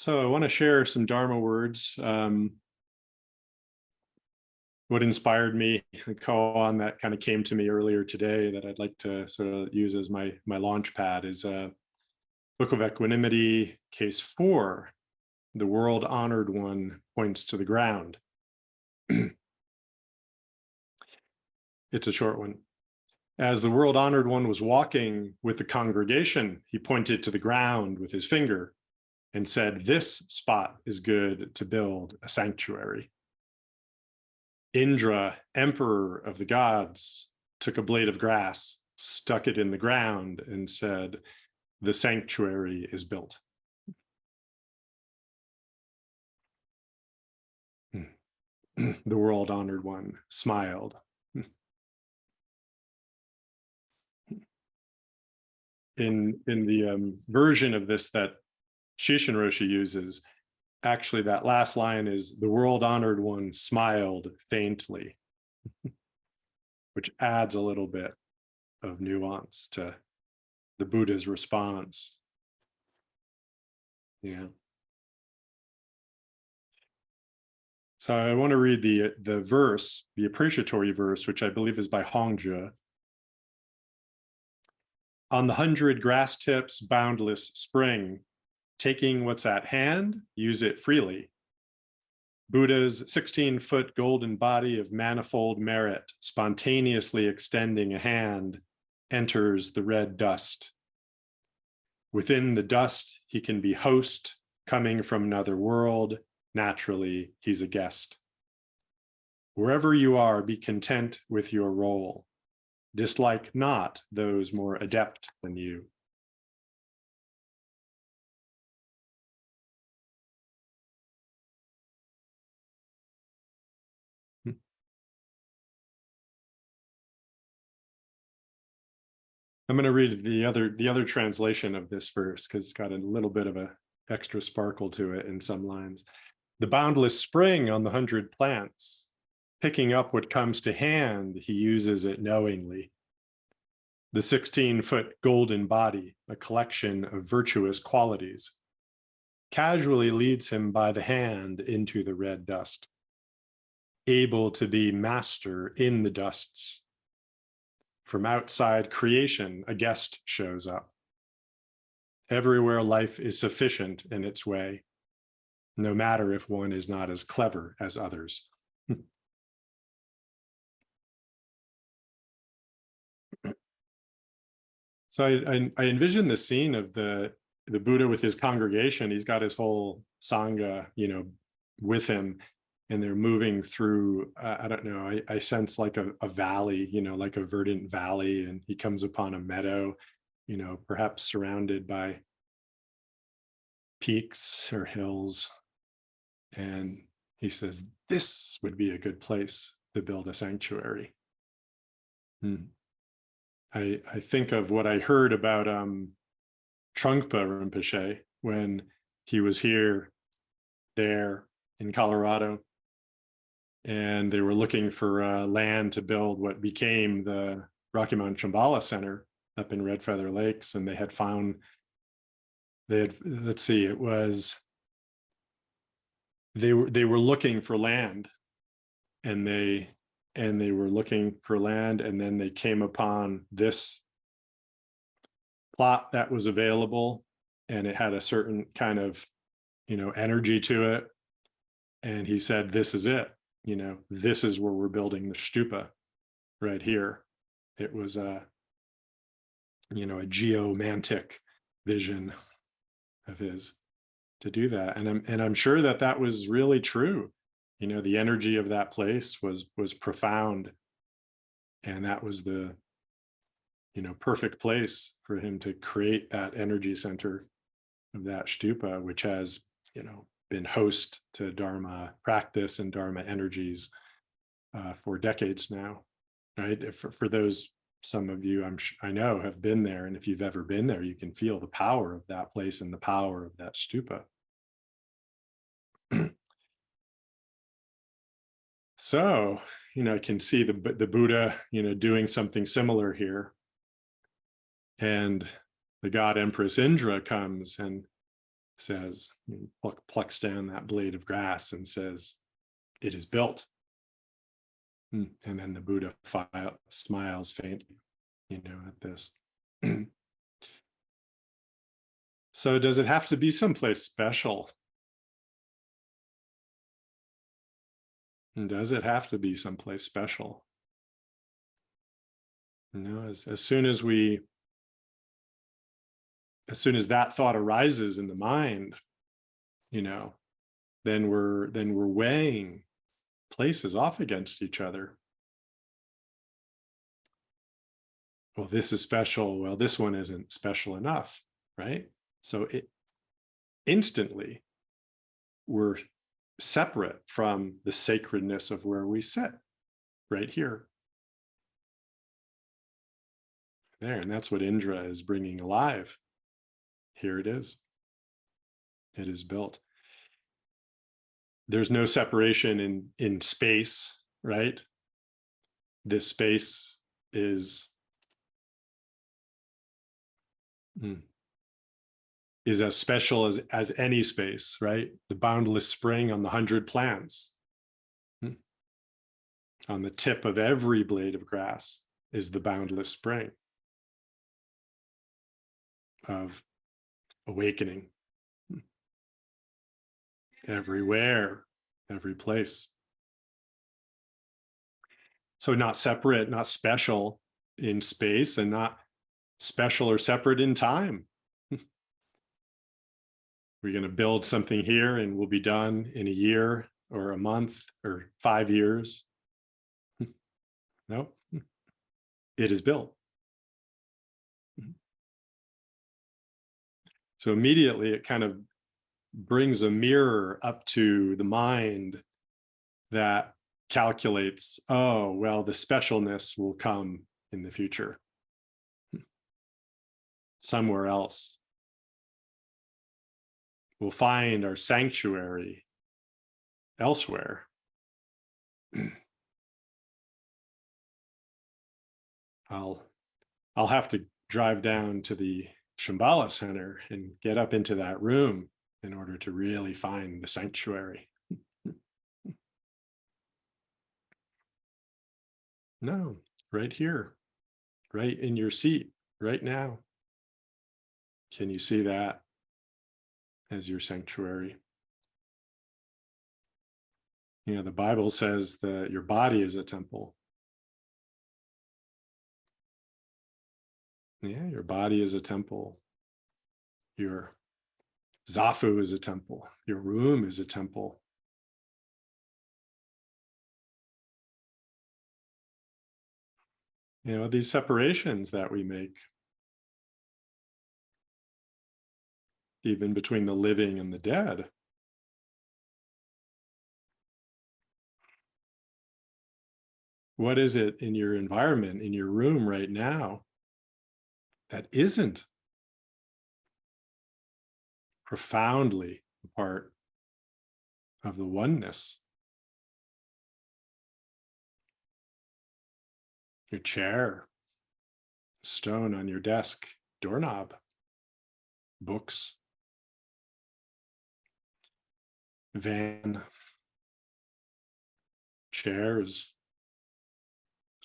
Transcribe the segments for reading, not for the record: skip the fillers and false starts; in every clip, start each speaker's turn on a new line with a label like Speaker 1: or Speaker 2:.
Speaker 1: So I want to share some Dharma words. What inspired me, a koan that kind of came to me earlier today that I'd like to sort of use as my launch pad is Book of Equanimity, case 4. The world honored one points to the ground. It's a short one. As the world honored one was walking with the congregation, he pointed to the ground with his finger and said, "This spot is good to build a sanctuary." Indra, emperor of the gods, took a blade of grass, stuck it in the ground, and said, "The sanctuary is built." The world honored one smiled. In the version of this that Shishin Roshi uses, actually that last line is, "The world honored one smiled faintly," which adds a little bit of nuance to the Buddha's response. Yeah. So I want to read the verse, the appreciatory verse, which I believe is by Hongzhi. "On the 100 grass tips, boundless spring, taking what's at hand, use it freely. Buddha's 16-foot golden body of manifold merit, spontaneously extending a hand, enters the red dust. Within the dust, he can be host, coming from another world. Naturally, he's a guest. Wherever you are, be content with your role. Dislike not those more adept than you." I'm going to read the other translation of this verse because it's got a little bit of a extra sparkle to it in some lines. "The boundless spring on the 100 plants, picking up what comes to hand, he uses it knowingly. The 16-foot golden body, a collection of virtuous qualities, casually leads him by the hand into the red dust, able to be master in the dusts. From outside creation, a guest shows up. Everywhere life is sufficient in its way, no matter if one is not as clever as others." So I envision the scene of the Buddha with his congregation. He's got his whole sangha, with him, and they're moving through. I don't know. I sense like a valley, like a verdant valley, and he comes upon a meadow, perhaps surrounded by peaks or hills, and he says, "This would be a good place to build a sanctuary." I think of what I heard about Trungpa Rinpoche when he was there in Colorado, and they were looking for land to build what became the Rocky Mountain Shambhala Center up in Red Feather Lakes, and let's see, it was they were looking for land, and they were looking for land, and then they came upon this plot that was available, and it had a certain kind of energy to it, and he said, "This is it, this is where we're building the stupa, right here." It was a geomantic vision of his to do that, and I'm sure that was really true. The energy of that place was profound, and that was the perfect place for him to create that energy center of that stupa, which has been host to Dharma practice and Dharma energies for decades now, right? For those, some of you I know have been there, and if you've ever been there, you can feel the power of that place and the power of that stupa. So, I can see the Buddha, doing something similar here. And the god Empress Indra comes and says, plucks down that blade of grass and says, "It is built." And then the Buddha smiles faintly, at this. So does it have to be someplace special? And does it have to be someplace special? As soon as that thought arises in the mind, then we're weighing places off against each other. Well, this is special. Well, this one isn't special enough, right? So instantly we're separate from the sacredness of where we sit, right here. There, and that's what Indra is bringing alive. Here it is. It is built. There's no separation in space, right? This space is as special as any space, right? The boundless spring on the 100 plants. On the tip of every blade of grass is the boundless spring of awakening. Everywhere, every place. So not separate, not special in space, and not special or separate in time. We're going to build something here and we'll be done in a year or a month or 5 years. No, it is built. So immediately it kind of brings a mirror up to the mind that calculates, oh, well, the specialness will come in the future somewhere else. We'll find our sanctuary elsewhere. I'll have to drive down to the Shambhala Center and get up into that room in order to really find the sanctuary. No, right here, right in your seat, right now. Can you see that as your sanctuary? The Bible says that your body is a temple. Yeah, your body is a temple. Your zafu is a temple. Your room is a temple. These separations that we make, even between the living and the dead. What is it in your environment, in your room right now, that isn't profoundly a part of the oneness? Your chair, stone on your desk, doorknob, books, van, chairs,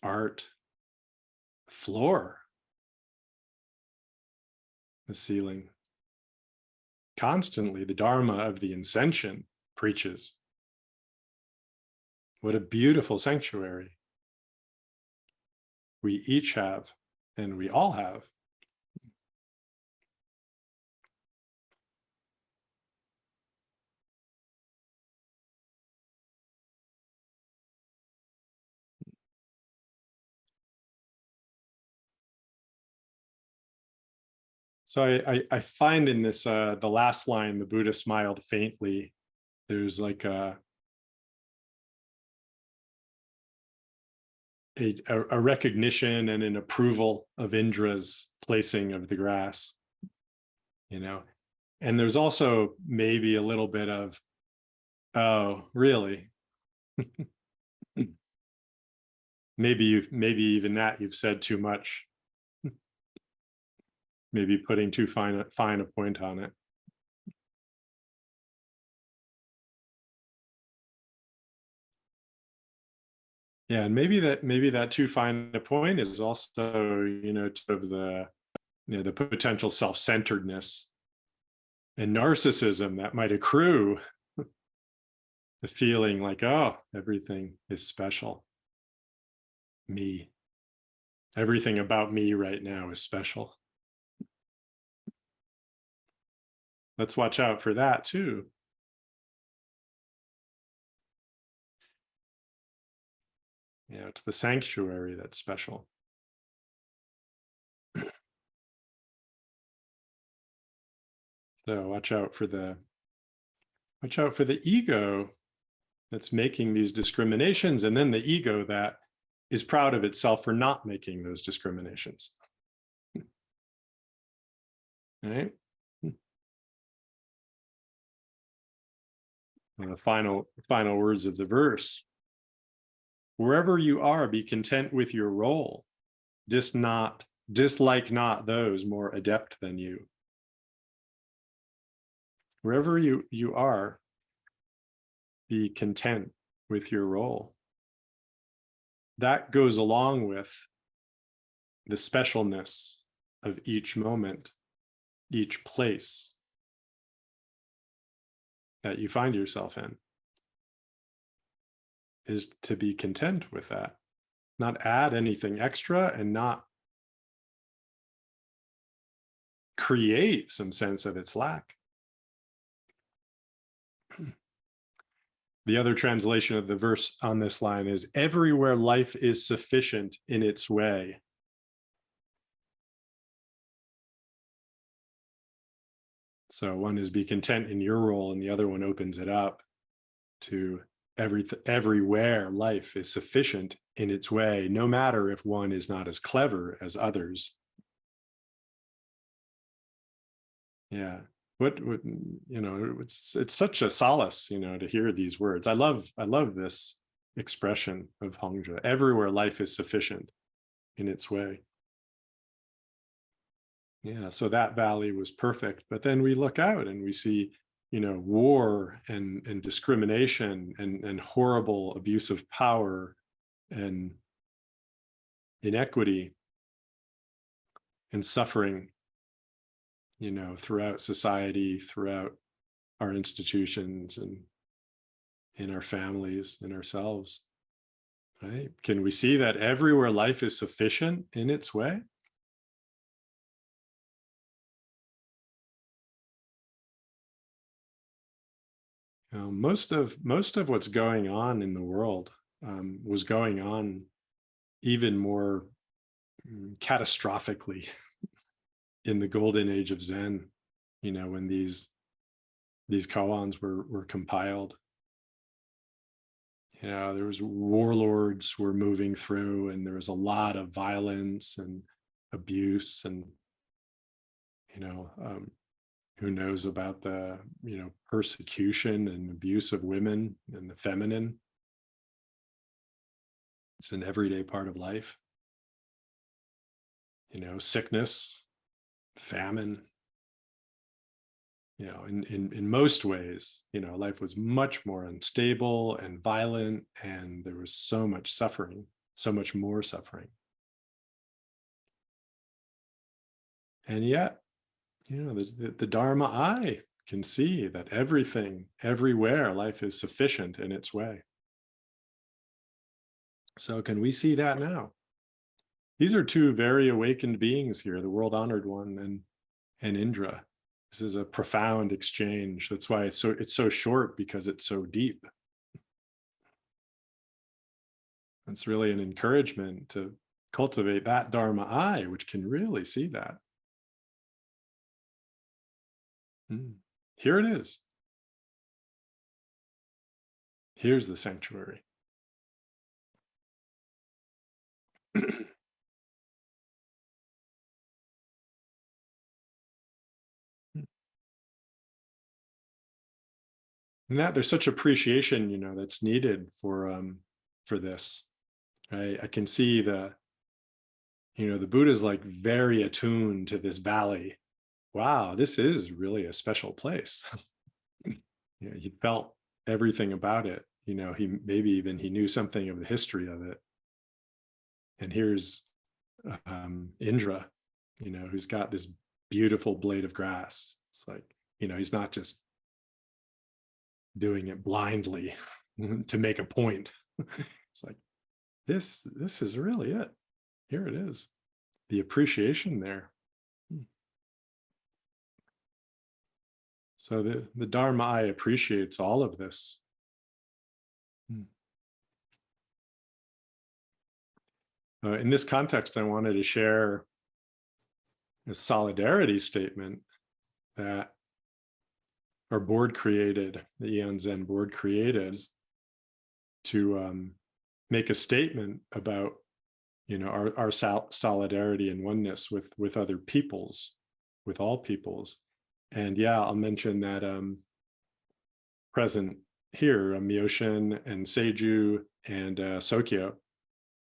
Speaker 1: art, floor, the ceiling. Constantly, the Dharma of the Ascension preaches. What a beautiful sanctuary we each have, and we all have. So I find in this, the last line, the Buddha smiled faintly. There's like a recognition and an approval of Indra's placing of the grass, and there's also maybe a little bit of, oh, really? maybe even that you've said too much. Maybe putting too fine a point on it. Yeah, and maybe that too fine a point is also, of the the potential self-centeredness and narcissism that might accrue, the feeling like, oh, everything is special. Me. Everything about me right now is special. Let's watch out for that too. It's the sanctuary that's special. So watch out for the ego that's making these discriminations, and then the ego that is proud of itself for not making those discriminations. Right? The final words of the verse. Wherever you are, be content with your role. Dislike not those more adept than you. Wherever you are, be content with your role. That goes along with the specialness of each moment, each place that you find yourself in, is to be content with that, not add anything extra and not create some sense of its lack. The other translation of the verse on this line is, everywhere life is sufficient in its way. So one is be content in your role, and the other one opens it up to everywhere life is sufficient in its way, no matter if one is not as clever as others. Yeah. It's such a solace, to hear these words. I love this expression of Hongzhi. Everywhere life is sufficient in its way. Yeah, so that valley was perfect. But then we look out and we see, war and discrimination and horrible abuse of power and inequity and suffering, throughout society, throughout our institutions, and in our families, in ourselves. Right? Can we see that everywhere life is sufficient in its way? Most of what's going on in the world was going on even more catastrophically in the golden age of Zen. When these koans were compiled. There was warlords were moving through, and there was a lot of violence and abuse, and who knows about the persecution and abuse of women and the feminine. It's an everyday part of life. Sickness, famine. In most ways, life was much more unstable and violent, and there was so much suffering, so much more suffering. And yet, the Dharma eye can see that everything, everywhere, life is sufficient in its way. So can we see that now? These are two very awakened beings here, the world honored one and Indra. This is a profound exchange. That's why it's so short, because it's so deep. It's really an encouragement to cultivate that Dharma eye, which can really see that. Here it is. Here's the sanctuary. And that there's such appreciation, that's needed for this. I can see the Buddha's like very attuned to this valley. Wow, this is really a special place. He felt everything about it. he knew something of the history of it. And here's Indra, who's got this beautiful blade of grass. It's like, he's not just doing it blindly to make a point. It's like, this is really it. Here it is. The appreciation there. So the Dharma eye appreciates all of this. In this context, I wanted to share a solidarity statement that our board created, the Eon Zen board created, to make a statement about our solidarity and oneness with other peoples, with all peoples. And yeah, I'll mention that present here, Myoshin and Seiju and Sokyo,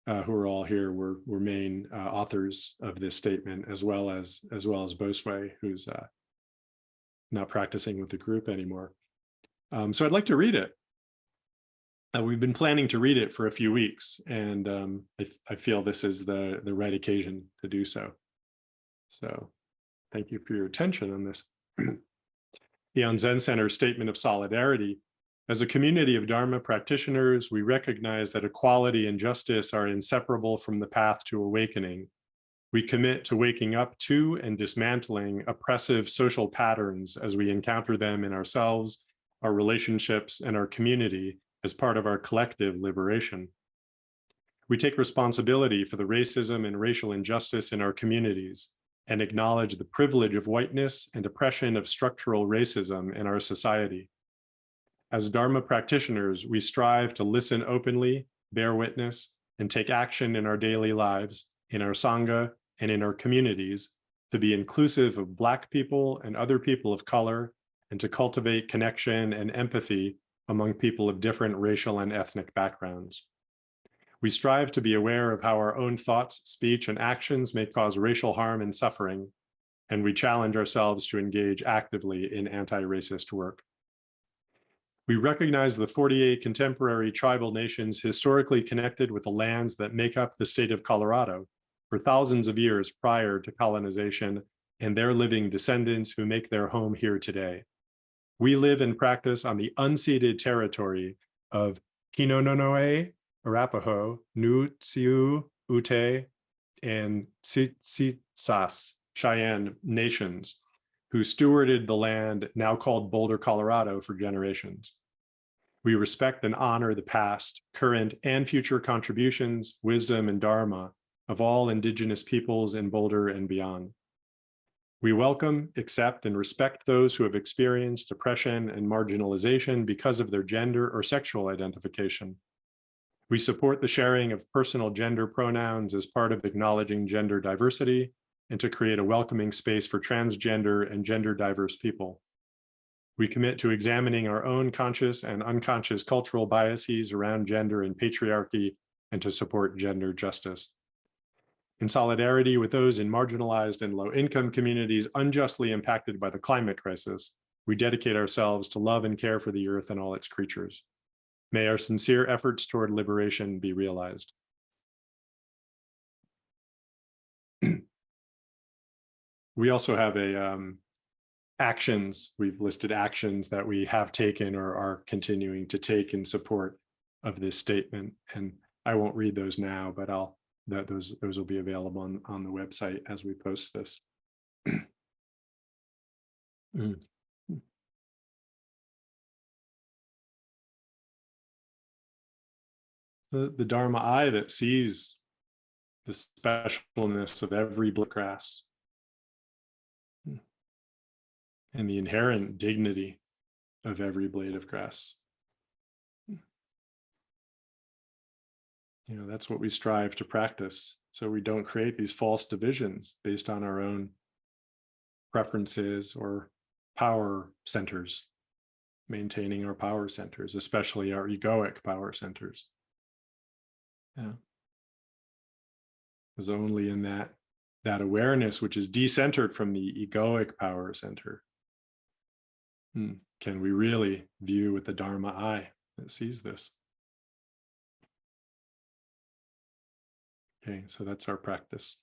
Speaker 1: who are all here, were main authors of this statement, as well as Bosway, who's not practicing with the group anymore. So I'd like to read it. We've been planning to read it for a few weeks, and I feel this is the right occasion to do so. So thank you for your attention on this. Eon Zen Center Statement of Solidarity. As a community of Dharma practitioners, we recognize that equality and justice are inseparable from the path to awakening. We commit to waking up to and dismantling oppressive social patterns as we encounter them in ourselves, our relationships, and our community as part of our collective liberation. We take responsibility for the racism and racial injustice in our communities and acknowledge the privilege of whiteness and oppression of structural racism in our society. As Dharma practitioners, we strive to listen openly, bear witness, and take action in our daily lives, in our Sangha, and in our communities to be inclusive of Black people and other people of color, and to cultivate connection and empathy among people of different racial and ethnic backgrounds. We strive to be aware of how our own thoughts, speech, and actions may cause racial harm and suffering, and we challenge ourselves to engage actively in anti-racist work. We recognize the 48 contemporary tribal nations historically connected with the lands that make up the state of Colorado for thousands of years prior to colonization, and their living descendants who make their home here today. We live and practice on the unceded territory of Kinononoe, Arapaho, Nutsiu, Ute, and Tsitsas, Cheyenne nations, who stewarded the land now called Boulder, Colorado, for generations. We respect and honor the past, current, and future contributions, wisdom, and dharma of all Indigenous peoples in Boulder and beyond. We welcome, accept, and respect those who have experienced oppression and marginalization because of their gender or sexual identification. We support the sharing of personal gender pronouns as part of acknowledging gender diversity and to create a welcoming space for transgender and gender diverse people. We commit to examining our own conscious and unconscious cultural biases around gender and patriarchy and to support gender justice. In solidarity with those in marginalized and low-income communities unjustly impacted by the climate crisis, we dedicate ourselves to love and care for the earth and all its creatures. May our sincere efforts toward liberation be realized. We also have actions. We've listed actions that we have taken or are continuing to take in support of this statement. And I won't read those now, but those will be available on the website as we post this. The Dharma eye that sees the specialness of every blade of grass and the inherent dignity of every blade of grass. That's what we strive to practice, so we don't create these false divisions based on our own preferences or power centers, maintaining our power centers, especially our egoic power centers. Yeah. Because only in that awareness, which is decentered from the egoic power center, can we really view with the Dharma eye. that sees this. Okay, so that's our practice.